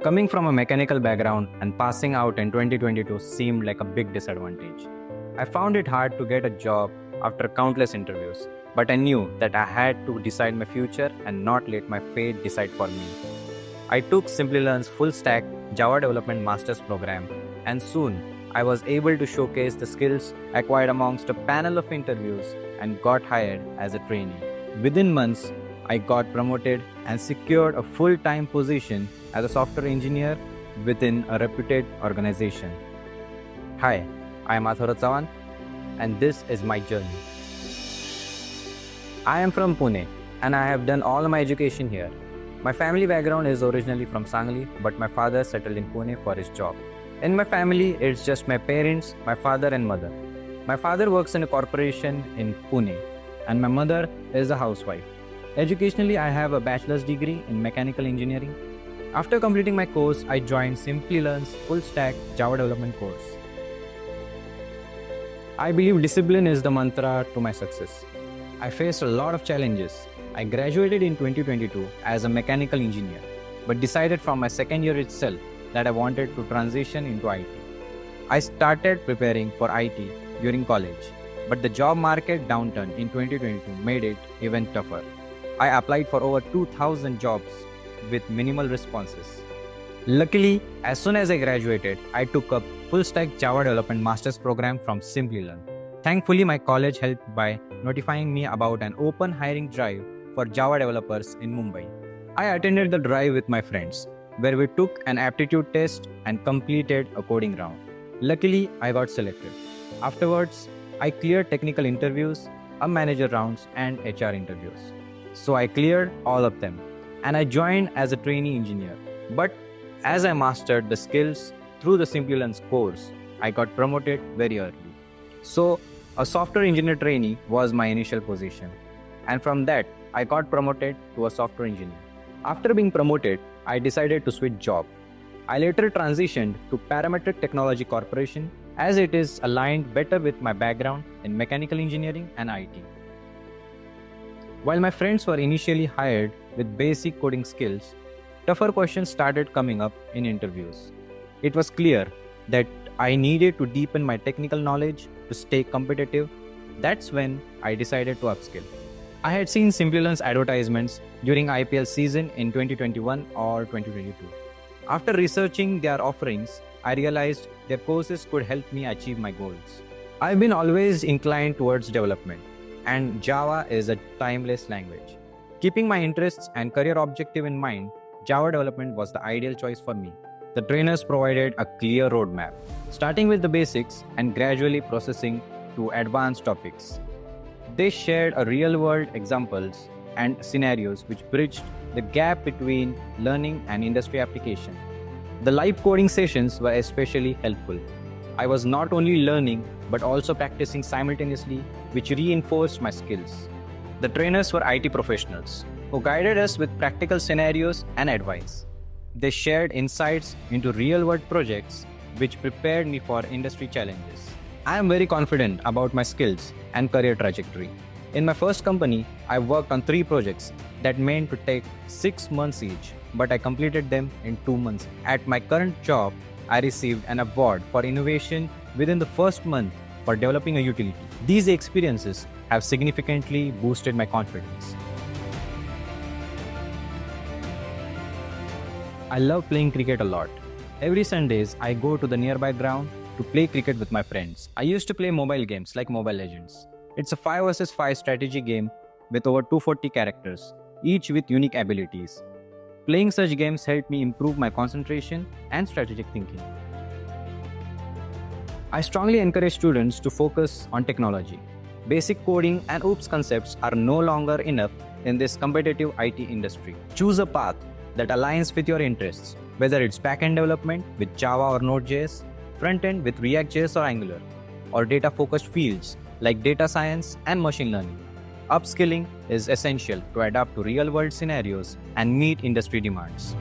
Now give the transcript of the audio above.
Coming from a mechanical background and passing out in 2022 seemed like a big disadvantage. I found it hard to get a job after countless interviews, but I knew that I had to decide my future and not let my fate decide for me. I took Simplilearn's full stack Java Development Master's program, and soon I was able to showcase the skills acquired amongst a panel of interviews and got hired as a trainee. Within months, I got promoted and secured a full-time position as a software engineer within a reputed organization. Hi, I am Atharav Chavan, and this is my journey. I am from Pune, and I have done all my education here. My family background is originally from Sangli, but my father settled in Pune for his job. In my family, it's just my parents, my father and mother. My father works in a corporation in Pune, and my mother is a housewife. Educationally, I have a bachelor's degree in mechanical engineering. After completing my course, I joined Simplilearn's full stack Java development course. I believe discipline is the mantra to my success. I faced a lot of challenges. I graduated in 2022 as a mechanical engineer, but decided from my second year itself that I wanted to transition into IT. I started preparing for IT during college, but the job market downturn in 2022 made it even tougher. I applied for over 2,000 jobs with minimal responses. Luckily, as soon as I graduated, I took up full stack Java development master's program from Simplilearn. Thankfully, my college helped by notifying me about an open hiring drive for Java developers in Mumbai. I attended the drive with my friends, where we took an aptitude test and completed a coding round. Luckily, I got selected. Afterwards, I cleared technical interviews, manager rounds, and HR interviews. So I cleared all of them, and I joined as a trainee engineer. But as I mastered the skills through the Simplilearn's course, I got promoted very early. So a software engineer trainee was my initial position, and from that, I got promoted to a software engineer. After being promoted, I decided to switch job. I later transitioned to Parametric Technology Corporation as it is aligned better with my background in mechanical engineering and IT. While my friends were initially hired with basic coding skills, tougher questions started coming up in interviews. It was clear that I needed to deepen my technical knowledge to stay competitive. That's when I decided to upskill. I had seen Simplilearn's advertisements during IPL season in 2021 or 2022. After researching their offerings, I realized their courses could help me achieve my goals. I've been always inclined towards development, and Java is a timeless language. Keeping my interests and career objective in mind, Java development was the ideal choice for me. The trainers provided a clear roadmap, starting with the basics and gradually processing to advanced topics. They shared real-world examples and scenarios which bridged the gap between learning and industry application. The live coding sessions were especially helpful. I was not only learning but also practicing simultaneously, which reinforced my skills. The trainers were IT professionals who guided us with practical scenarios and advice. They shared insights into real-world projects which prepared me for industry challenges. I am very confident about my skills and career trajectory. In my first company, I worked on 3 projects that meant to take 6 months each, but I completed them in 2 months. At my current job, I received an award for innovation within the first month for developing a utility. These experiences have significantly boosted my confidence. I love playing cricket a lot. Every Sundays, I go to the nearby ground to play cricket with my friends. I used to play mobile games like Mobile Legends. It's a 5 vs 5 strategy game with over 240 characters, each with unique abilities. Playing such games helped me improve my concentration and strategic thinking. I strongly encourage students to focus on technology. Basic coding and OOPS concepts are no longer enough in this competitive IT industry. Choose a path that aligns with your interests, whether it's backend development with Java or Node.js, front-end with React.js or Angular, or data-focused fields like data science and machine learning. Upskilling is essential to adapt to real-world scenarios and meet industry demands.